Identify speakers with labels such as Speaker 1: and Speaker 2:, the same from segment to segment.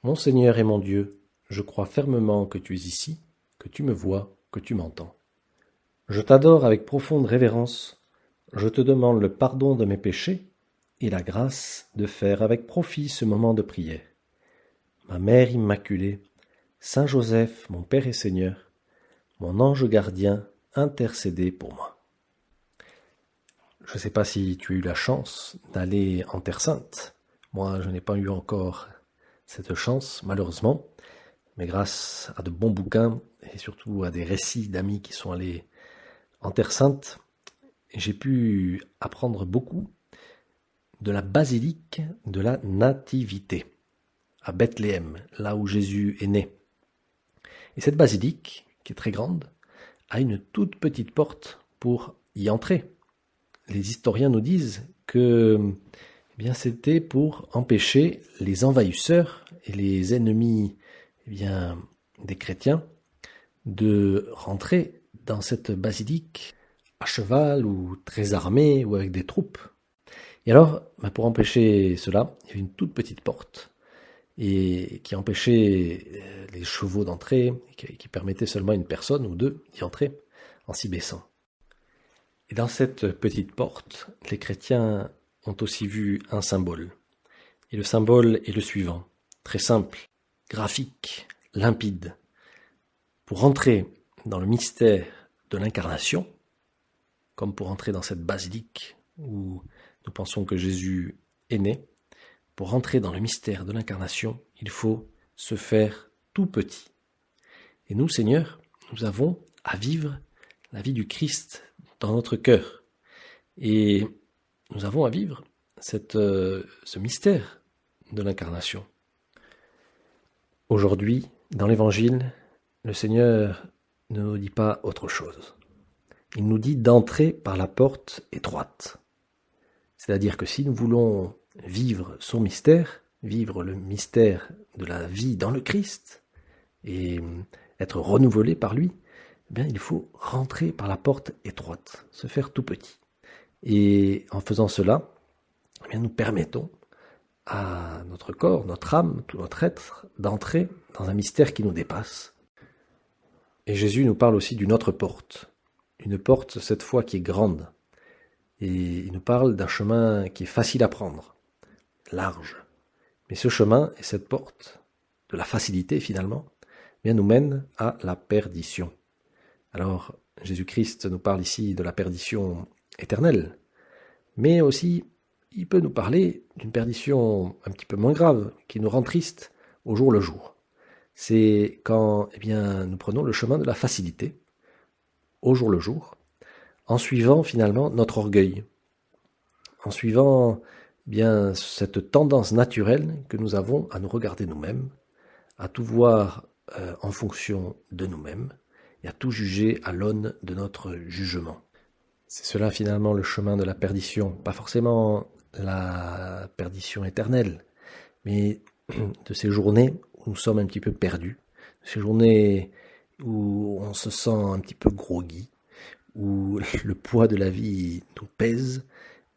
Speaker 1: Mon Seigneur et mon Dieu, je crois fermement que tu es ici, que tu me vois, que tu m'entends. Je t'adore avec profonde révérence, je te demande le pardon de mes péchés et la grâce de faire avec profit ce moment de prière. Ma Mère Immaculée, Saint Joseph, mon Père et Seigneur, mon ange gardien, intercédez pour moi. Je ne sais pas si tu as eu la chance d'aller en Terre Sainte. Moi, je n'ai pas eu encore cette chance, malheureusement. Mais grâce à de bons bouquins et surtout à des récits d'amis qui sont allés en Terre Sainte, j'ai pu apprendre beaucoup de la basilique de la Nativité, à Bethléem, là où Jésus est né. Et cette basilique, qui est très grande, a une toute petite porte pour y entrer. Les historiens nous disent que c'était pour empêcher les envahisseurs et les ennemis des chrétiens de rentrer dans cette basilique à cheval ou très armés ou avec des troupes. Et alors, pour empêcher cela, il y avait une toute petite porte et qui empêchait les chevaux d'entrer, qui permettait seulement à une personne ou deux d'y entrer en s'y baissant. Et dans cette petite porte, les chrétiens ont aussi vu un symbole. Et le symbole est le suivant, très simple, graphique, limpide. Pour entrer dans le mystère de l'incarnation, comme pour entrer dans cette basilique où nous pensons que Jésus est né, pour entrer dans le mystère de l'incarnation, il faut se faire tout petit. Et nous, Seigneur, nous avons à vivre la vie du Christ dans notre cœur. Et nous avons à vivre ce mystère de l'incarnation. Aujourd'hui, dans l'Évangile, le Seigneur ne nous dit pas autre chose. Il nous dit d'entrer par la porte étroite. C'est-à-dire que si nous voulons vivre son mystère, vivre le mystère de la vie dans le Christ et être renouvelé par lui, il faut rentrer par la porte étroite, se faire tout petit. Et en faisant cela, nous permettons à notre corps, notre âme, tout notre être, d'entrer dans un mystère qui nous dépasse. Et Jésus nous parle aussi d'une autre porte, une porte cette fois qui est grande. Et il nous parle d'un chemin qui est facile à prendre, large. Mais ce chemin et cette porte, de la facilité finalement, nous mène à la perdition. Alors, Jésus-Christ nous parle ici de la perdition éternelle, mais aussi, il peut nous parler d'une perdition un petit peu moins grave, qui nous rend tristes au jour le jour. C'est quand nous prenons le chemin de la facilité, au jour le jour, en suivant finalement notre orgueil, en suivant cette tendance naturelle que nous avons à nous regarder nous-mêmes, à tout voir en fonction de nous-mêmes, et à tout juger à l'aune de notre jugement. C'est cela finalement le chemin de la perdition, pas forcément la perdition éternelle, mais de ces journées où nous sommes un petit peu perdus, ces journées où on se sent un petit peu groggy, où le poids de la vie nous pèse,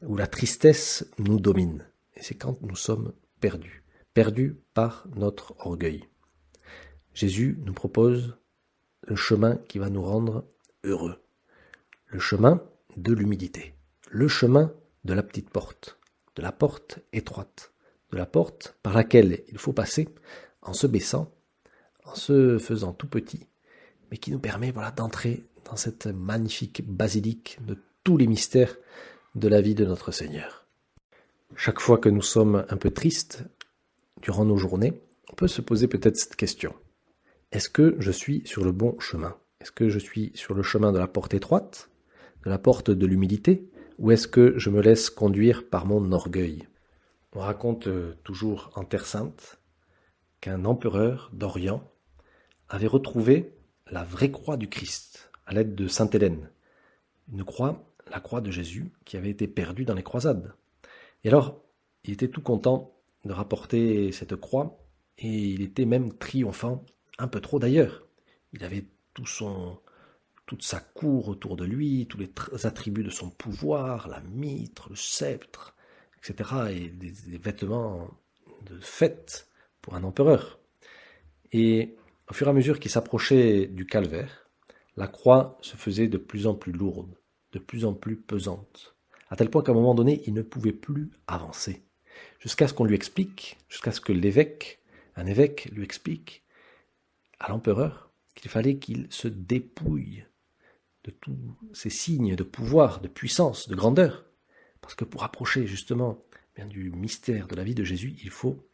Speaker 1: où la tristesse nous domine. Et c'est quand nous sommes perdus, perdus par notre orgueil. Jésus nous propose le chemin qui va nous rendre heureux, le chemin de l'humilité, le chemin de la petite porte, de la porte étroite, de la porte par laquelle il faut passer en se baissant, en se faisant tout petit, mais qui nous permet d'entrer dans cette magnifique basilique de tous les mystères de la vie de notre Seigneur. Chaque fois que nous sommes un peu tristes durant nos journées, on peut se poser peut-être cette question. Est-ce que je suis sur le bon chemin ? Est-ce que je suis sur le chemin de la porte étroite, de la porte de l'humilité, ou est-ce que je me laisse conduire par mon orgueil ? On raconte toujours en Terre Sainte qu'un empereur d'Orient avait retrouvé la vraie croix du Christ à l'aide de Sainte Hélène, une croix, la croix de Jésus, qui avait été perdue dans les croisades. Et alors, il était tout content de rapporter cette croix, et il était même triomphant, un peu trop d'ailleurs. Il avait toute sa cour autour de lui, tous les attributs de son pouvoir, la mitre, le sceptre, etc. et des vêtements de fête pour un empereur. Et au fur et à mesure qu'il s'approchait du calvaire, la croix se faisait de plus en plus lourde, de plus en plus pesante, à tel point qu'à un moment donné, il ne pouvait plus avancer. Jusqu'à ce qu'on lui explique, jusqu'à ce que un évêque lui explique à l'empereur qu'il fallait qu'il se dépouille de tous ces signes de pouvoir, de puissance, de grandeur. Parce que pour approcher justement du mystère de la vie de Jésus, il faut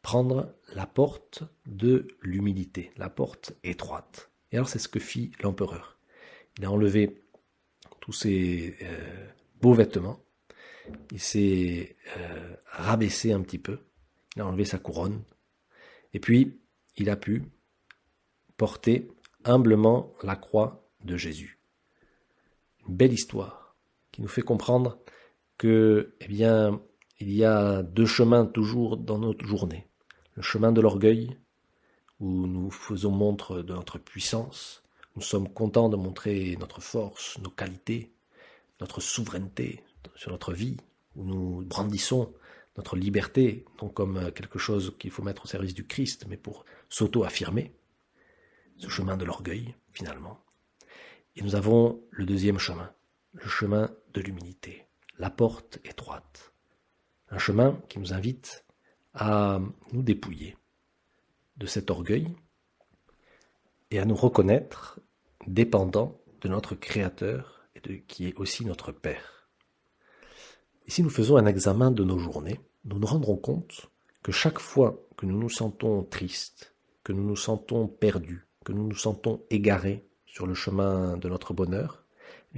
Speaker 1: prendre la porte de l'humilité, la porte étroite. Et alors c'est ce que fit l'empereur. Il a enlevé tous ses beaux vêtements, il s'est rabaissé un petit peu, il a enlevé sa couronne, et puis il a pu porter humblement la croix de Jésus. Une belle histoire qui nous fait comprendre que, il y a deux chemins toujours dans notre journée. Le chemin de l'orgueil, où nous faisons montre de notre puissance, nous sommes contents de montrer notre force, nos qualités, notre souveraineté sur notre vie, où nous brandissons notre liberté, non comme quelque chose qu'il faut mettre au service du Christ, mais pour s'auto-affirmer. Ce chemin de l'orgueil, finalement. Et nous avons le deuxième chemin, le chemin de l'humilité, la porte étroite. Un chemin qui nous invite à nous dépouiller de cet orgueil et à nous reconnaître dépendants de notre Créateur et qui est aussi notre Père. Et si nous faisons un examen de nos journées, nous nous rendrons compte que chaque fois que nous nous sentons tristes, que nous nous sentons perdus, que nous nous sentons égarés sur le chemin de notre bonheur,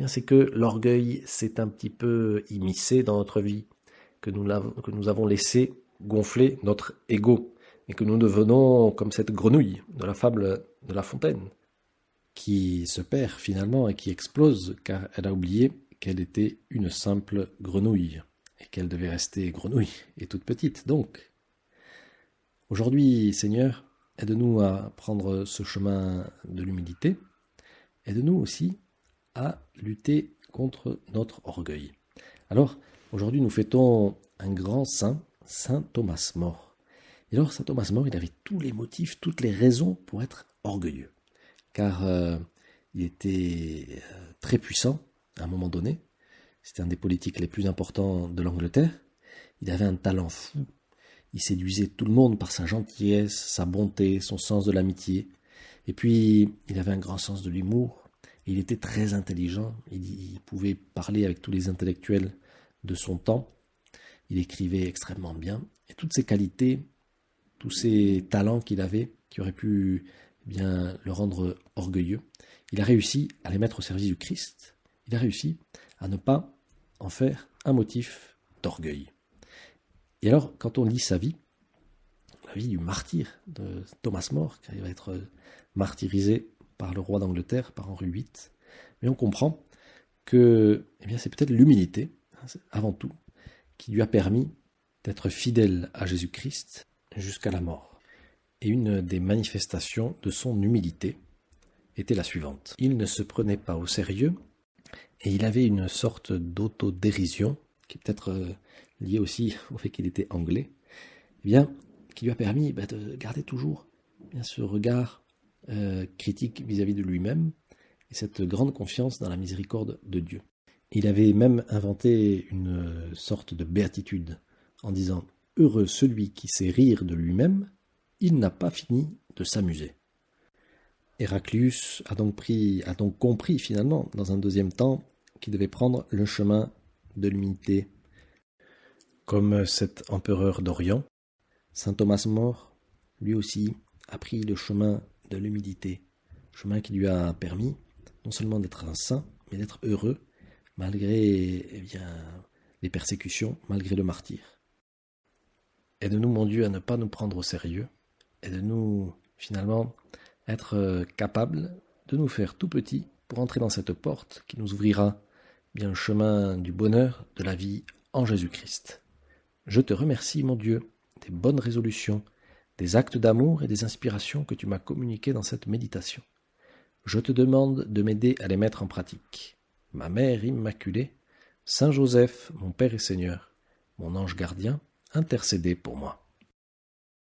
Speaker 1: c'est que l'orgueil s'est un petit peu immiscé dans notre vie, que nous avons laissé gonfler notre ego, et que nous devenons comme cette grenouille de la fable de La Fontaine, qui se perd finalement et qui explose, car elle a oublié qu'elle était une simple grenouille, et qu'elle devait rester grenouille, et toute petite donc. Aujourd'hui, Seigneur, aide-nous à prendre ce chemin de l'humilité. Aide-nous aussi à lutter contre notre orgueil. Alors, aujourd'hui, nous fêtons un grand saint, Saint Thomas More. Et alors, Saint Thomas More, il avait tous les motifs, toutes les raisons pour être orgueilleux. Car il était très puissant à un moment donné. C'était un des politiques les plus importants de l'Angleterre. Il avait un talent fou. Il séduisait tout le monde par sa gentillesse, sa bonté, son sens de l'amitié. Et puis, il avait un grand sens de l'humour. Il était très intelligent. Il pouvait parler avec tous les intellectuels de son temps. Il écrivait extrêmement bien. Et toutes ces qualités, tous ces talents qu'il avait, qui auraient pu le rendre orgueilleux, il a réussi à les mettre au service du Christ. Il a réussi à ne pas en faire un motif d'orgueil. Et alors, quand on lit sa vie, la vie du martyr de Thomas More, car il va être martyrisé par le roi d'Angleterre, par Henri VIII, mais on comprend que c'est peut-être l'humilité, avant tout, qui lui a permis d'être fidèle à Jésus-Christ jusqu'à la mort. Et une des manifestations de son humilité était la suivante. Il ne se prenait pas au sérieux et il avait une sorte d'autodérision, qui est peut-être liée aussi au fait qu'il était anglais, qui lui a permis de garder toujours ce regard critique vis-à-vis de lui-même et cette grande confiance dans la miséricorde de Dieu. Il avait même inventé une sorte de béatitude en disant « Heureux celui qui sait rire de lui-même, il n'a pas fini de s'amuser ». Héraclius a donc compris finalement, dans un deuxième temps, qu'il devait prendre le chemin de l'humilité. Comme cet empereur d'Orient, Saint Thomas More, lui aussi, a pris le chemin de l'humilité, chemin qui lui a permis non seulement d'être un saint, mais d'être heureux, malgré les persécutions, malgré le martyre. Aide-nous, mon Dieu, à ne pas nous prendre au sérieux. Aide-nous, finalement, être capables de nous faire tout petits pour entrer dans cette porte qui nous ouvrira le chemin du bonheur, de la vie en Jésus-Christ. Je te remercie, mon Dieu, des bonnes résolutions, des actes d'amour et des inspirations que tu m'as communiquées dans cette méditation. Je te demande de m'aider à les mettre en pratique. Ma Mère Immaculée, Saint Joseph, mon Père et Seigneur, mon ange gardien, intercédez pour moi.